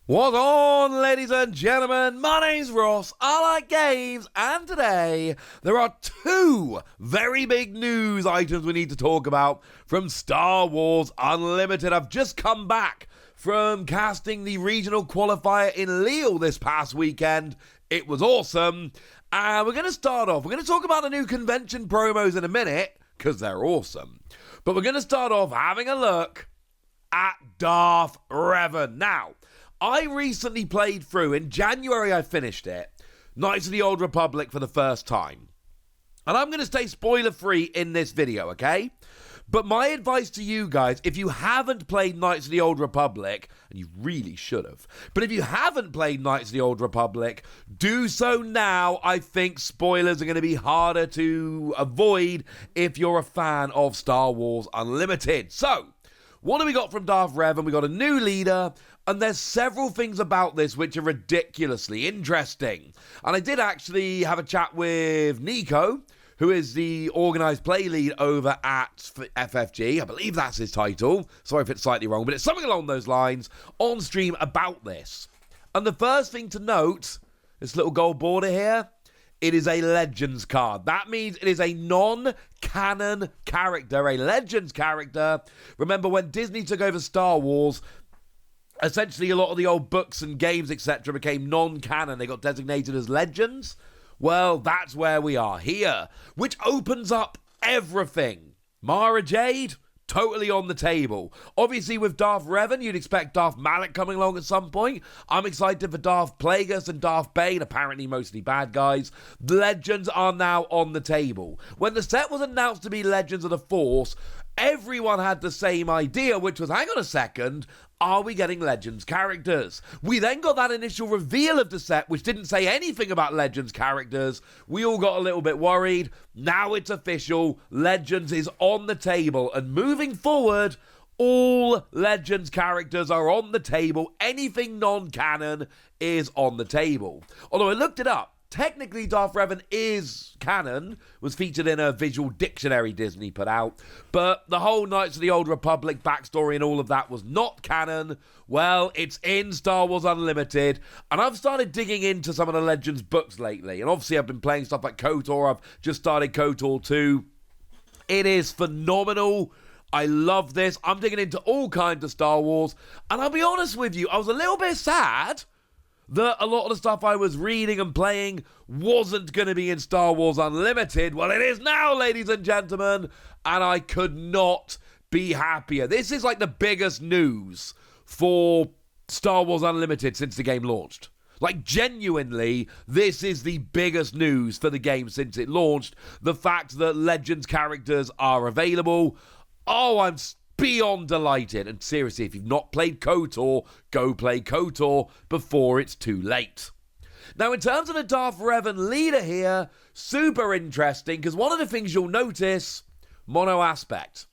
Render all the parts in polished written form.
What's on, ladies and gentlemen? My name's Ross, I like games, and today there are two very big news items we need to talk about from Star Wars Unlimited. I've just come back from casting the regional qualifier in Lille this past weekend. It was awesome, and we're going to start off. We're going to talk about the new convention promos in a minute, because they're awesome. But we're going to start off having a look at Darth Revan. Now, I recently played through, in January I finished it, Knights of the Old Republic for the first time. And I'm going to stay spoiler-free in this video, okay? But my advice to you guys, if you haven't played Knights of the Old Republic, and you really should have, but if you haven't played Knights of the Old Republic, do so now. I think spoilers are going to be harder to avoid if you're a fan of Star Wars Unlimited. So, what do we got from Darth Revan? We got a new leader, and there's several things about this which are ridiculously interesting. And I did actually have a chat with Nico, who is the organised play lead over at FFG. I believe that's his title. Sorry if it's slightly wrong, but it's something along those lines on stream about this. And the first thing to note, this little gold border here, it is a Legends card. That means it is a non-canon character, a Legends character. Remember, when Disney took over Star Wars, essentially a lot of the old books and games, etc., became non-canon. They got designated as Legends. Well, that's where we are here, which opens up everything. Mara Jade, totally on the table. Obviously, with Darth Revan, you'd expect Darth Malak coming along at some point. I'm excited for Darth Plagueis and Darth Bane, apparently mostly bad guys. The Legends are now on the table. When the set was announced to be Legends of the Force, everyone had the same idea, which was, hang on a second, are we getting Legends characters? We then got that initial reveal of the set, which didn't say anything about Legends characters. We all got a little bit worried. Now it's official. Legends is on the table. And moving forward, all Legends characters are on the table. Anything non-canon is on the table. Although I looked it up. Technically, Darth Revan is canon, was featured in a visual dictionary Disney put out, but the whole Knights of the Old Republic backstory and all of that was not canon. Well, it's in Star Wars Unlimited, and I've started digging into some of the Legends books lately, and obviously I've been playing stuff like KOTOR. I've just started KOTOR 2. It is phenomenal. I love this. I'm digging into all kinds of Star Wars, and I'll be honest with you, I was a little bit sad that a lot of the stuff I was reading and playing wasn't going to be in Star Wars Unlimited. Well, it is now, ladies and gentlemen, and I could not be happier. This is like the biggest news for Star Wars Unlimited since the game launched. Like, genuinely, this is the biggest news for the game since it launched. The fact that Legends characters are available. Oh, I'm beyond delighted. And seriously, if you've not played KOTOR, go play KOTOR before it's too late. Now, in terms of the Darth Revan leader here, super interesting, because one of the things you'll notice, mono aspect.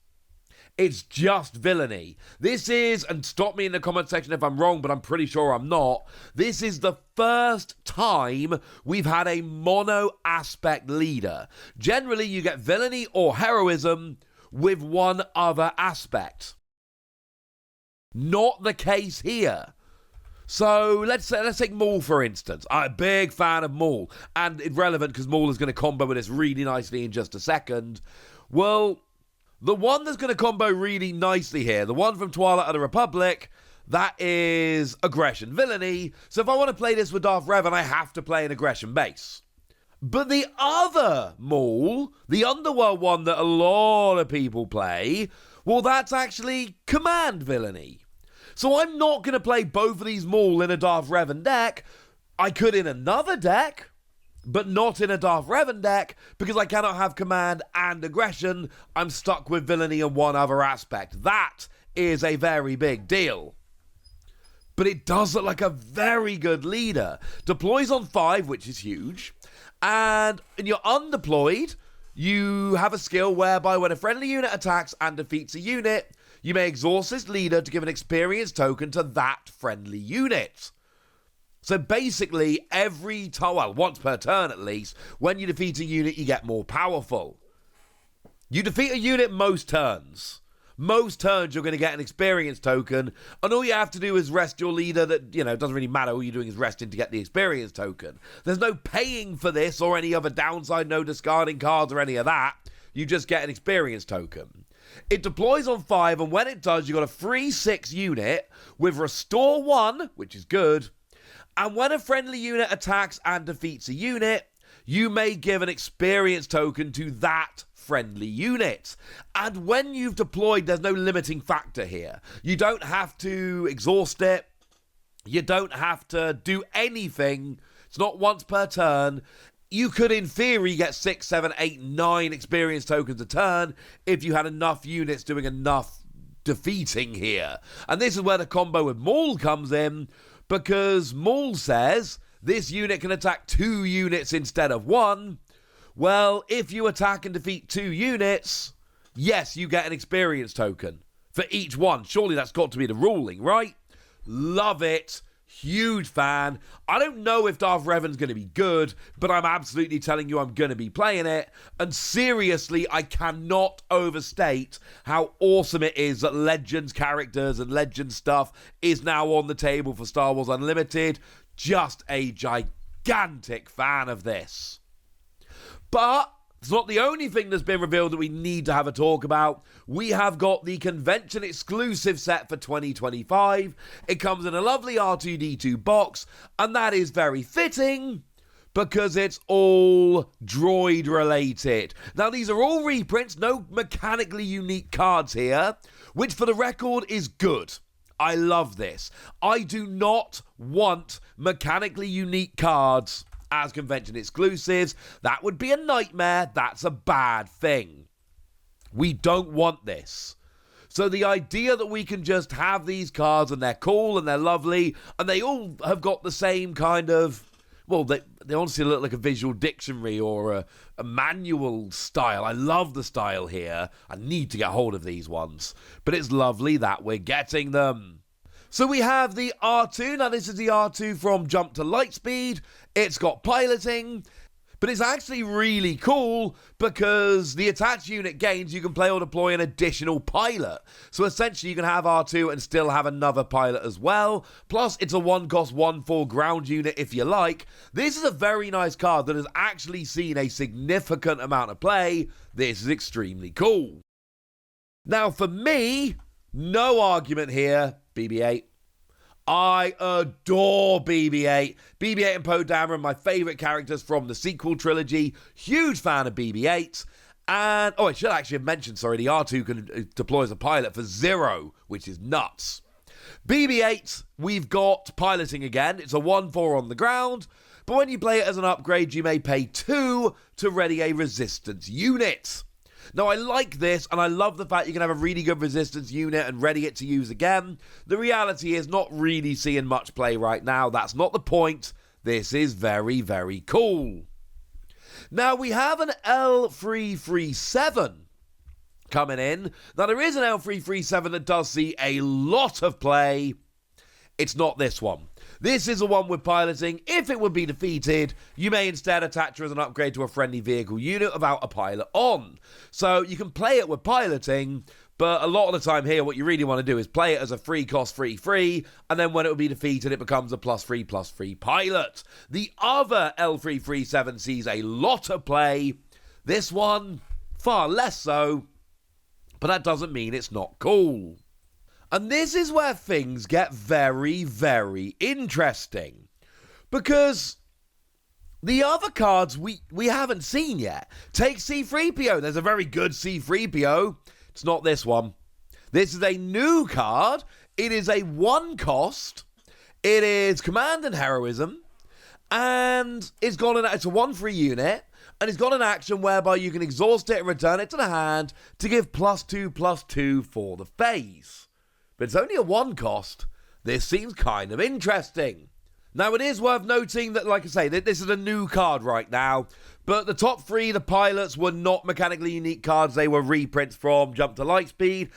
It's just villainy. This is, and stop me in the comment section if I'm wrong, but I'm pretty sure I'm not, this is the first time we've had a mono aspect leader. Generally, you get villainy or heroism with one other aspect. Not the case here. So let's take Maul, for instance. I'm a big fan of Maul, and it's relevant because Maul is going to combo with this really nicely in just a second. Well, the one that's going to combo really nicely here, the one from Twilight of the Republic, that is aggression villainy. So if I want to play this with Darth Revan, I have to play an aggression base. But the other Maul, the Underworld one that a lot of people play, well, that's actually command villainy. So I'm not going to play both of these Maul in a Darth Revan deck. I could in another deck, but not in a Darth Revan deck, because I cannot have command and aggression. I'm stuck with villainy and one other aspect. That is a very big deal. But it does look like a very good leader. Deploys on 5, which is huge. And when you're undeployed, you have a skill whereby when a friendly unit attacks and defeats a unit, you may exhaust this leader to give an experience token to that friendly unit. So basically, every time, well, once per turn at least, when you defeat a unit, you get more powerful. You defeat a unit most turns. Most turns you're going to get an experience token, and all you have to do is rest your leader. That, it doesn't really matter. All you're doing is resting to get the experience token. There's no paying for this or any other downside, no discarding cards or any of that. You just get an experience token. It deploys on 5, and when it does, you've got a free 6 unit with Restore 1, which is good. And when a friendly unit attacks and defeats a unit, you may give an experience token to that friendly unit. And when you've deployed, there's no limiting factor here. You don't have to exhaust it. You don't have to do anything. It's not once per turn. You could, in theory, get 6, 7, 8, 9 experience tokens a turn if you had enough units doing enough defeating here. And this is where the combo with Maul comes in, because Maul says this unit can attack 2 units instead of 1. Well, if you attack and defeat 2 units, yes, you get an experience token for each one. Surely that's got to be the ruling, right? Love it. Huge fan. I don't know if Darth Revan's going to be good, but I'm absolutely telling you I'm going to be playing it. And seriously, I cannot overstate how awesome it is that Legends characters and Legends stuff is now on the table for Star Wars Unlimited. Just a gigantic fan of this. But it's not the only thing that's been revealed that we need to have a talk about. We have got the convention exclusive set for 2025. It comes in a lovely R2-D2 box, and that is very fitting because it's all droid related. Now, these are all reprints, no mechanically unique cards here, which for the record is good. I love this. I do not want mechanically unique cards as convention exclusives. That would be a nightmare. That's a bad thing. We don't want this. So the idea that we can just have these cards and they're cool and they're lovely and they all have got the same kind of, well, they honestly look like a visual dictionary or a manual style. I love the style here. I need to get hold of these ones. But it's lovely that we're getting them. So we have the R2. Now, this is the R2 from Jump to Lightspeed. It's got piloting, but it's actually really cool because the attached unit gains, you can play or deploy an additional pilot. So essentially, you can have R2 and still have another pilot as well. Plus, it's a 1-cost, 1/4 ground unit if you like. This is a very nice card that has actually seen a significant amount of play. This is extremely cool. Now, for me, no argument here. BB-8. I adore BB-8. BB-8 and Poe Dameron are my favourite characters from the sequel trilogy. Huge fan of BB-8. And, I should actually have mentioned, the R2 can deploy as a pilot for 0, which is nuts. BB-8, we've got piloting again. It's a 1/4 on the ground. But when you play it as an upgrade, you may pay 2 to ready a resistance unit. Now, I like this, and I love the fact you can have a really good resistance unit and ready it to use again. The reality is not really seeing much play right now. That's not the point. This is very, very cool. Now, we have an L337 coming in. Now, there is an L337 that does see a lot of play. It's not this one. This is a one with piloting. If it would be defeated, you may instead attach her as an upgrade to a friendly vehicle unit without a pilot on. So you can play it with piloting, but a lot of the time here, what you really want to do is play it as a free cost, free, and then when it will be defeated, it becomes a +3/+3 pilot. The other L337 sees a lot of play. This one, far less so, but that doesn't mean it's not cool. And this is where things get very, very interesting. Because the other cards we haven't seen yet. Take C-3PO. There's a very good C-3PO. It's not this one. This is a new card. It is a 1-cost. It is Command and Heroism. And it's a 1-free unit. And it's got an action whereby you can exhaust it and return it to the hand to give +2/+2 for the phase. But it's only a 1-cost. This seems kind of interesting. Now, it is worth noting that, like I say, this is a new card right now. But the top 3, the pilots, were not mechanically unique cards. They were reprints from Jump to Lightspeed.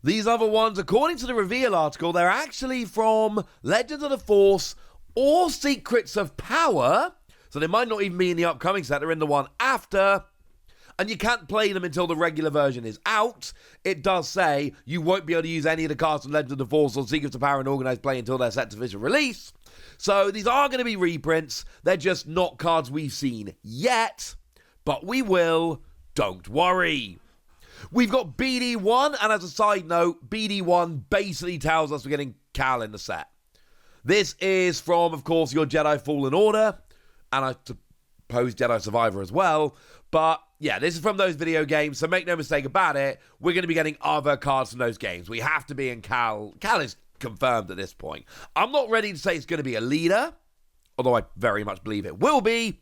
These other ones, according to the reveal article, they're actually from Legends of the Force or Secrets of Power. So they might not even be in the upcoming set. They're in the one after. and you can't play them until the regular version is out. It does say you won't be able to use any of the cards from Legends of the Force or Secrets of Power and Organized Play until they're set to official release. So these are going to be reprints. They're just not cards we've seen yet, but we will. Don't worry. We've got BD1, and as a side note, BD1 basically tells us we're getting Cal in the set. This is from, of course, your Jedi Fallen Order, and I suppose Jedi Survivor as well. But yeah, this is from those video games, so make no mistake about it, we're going to be getting other cards from those games. We have to be in Cal. Cal is confirmed at this point. I'm not ready to say it's going to be a leader, although I very much believe it will be.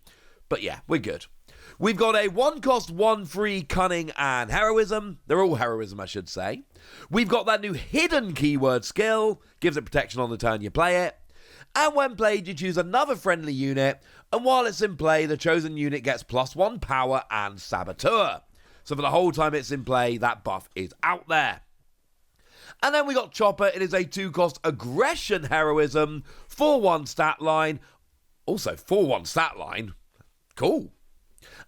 But yeah, we're good. We've got a 1-cost, 1-free Cunning and Heroism. They're all Heroism, I should say. We've got that new hidden keyword skill. Gives it protection on the turn you play it. And when played, you choose another friendly unit. And while it's in play, the chosen unit gets +1 power and Saboteur. So for the whole time it's in play, that buff is out there. And then we got Chopper. It is a 2-cost Aggression Heroism, 4-1 stat line. Also 4-1 stat line. Cool.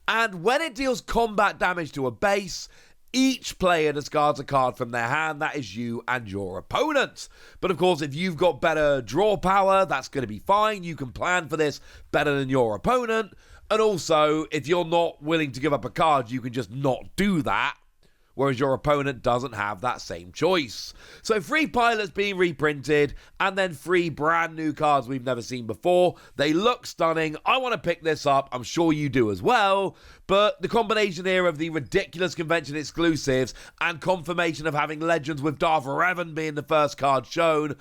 And when it deals combat damage to a base, each player discards a card from their hand. That is you and your opponent. But of course, if you've got better draw power, that's going to be fine. You can plan for this better than your opponent. And also, if you're not willing to give up a card, you can just not do that. Whereas your opponent doesn't have that same choice. So 3 pilots being reprinted, and then 3 brand new cards we've never seen before. They look stunning. I want to pick this up. I'm sure you do as well. But the combination here of the ridiculous convention exclusives and confirmation of having Legends with Darth Revan being the first card shown.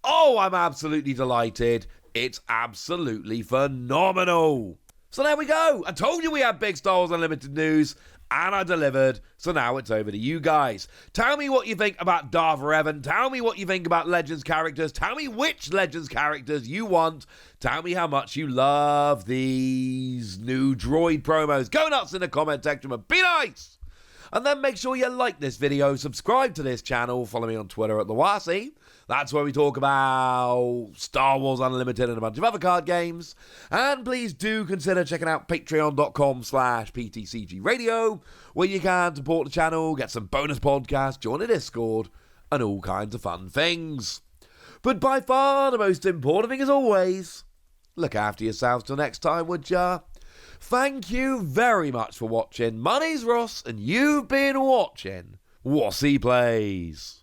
Oh, I'm absolutely delighted. It's absolutely phenomenal. So there we go. I told you we had big Star Wars Unlimited news. And I delivered, so now it's over to you guys. Tell me what you think about Darth Revan. Tell me what you think about Legends characters. Tell me which Legends characters you want. Tell me how much you love these new droid promos. Go nuts in the comment section, but be nice! And then make sure you like this video, subscribe to this channel, follow me on Twitter at the Wasi. That's where we talk about Star Wars Unlimited and a bunch of other card games. And please do consider checking out patreon.com/PTCG Radio, where you can support the channel, get some bonus podcasts, join a Discord, and all kinds of fun things. But by far the most important thing as always, look after yourselves till next time, would ya? Thank you very much for watching. My name's Ross, and you've been watching Wasi Plays.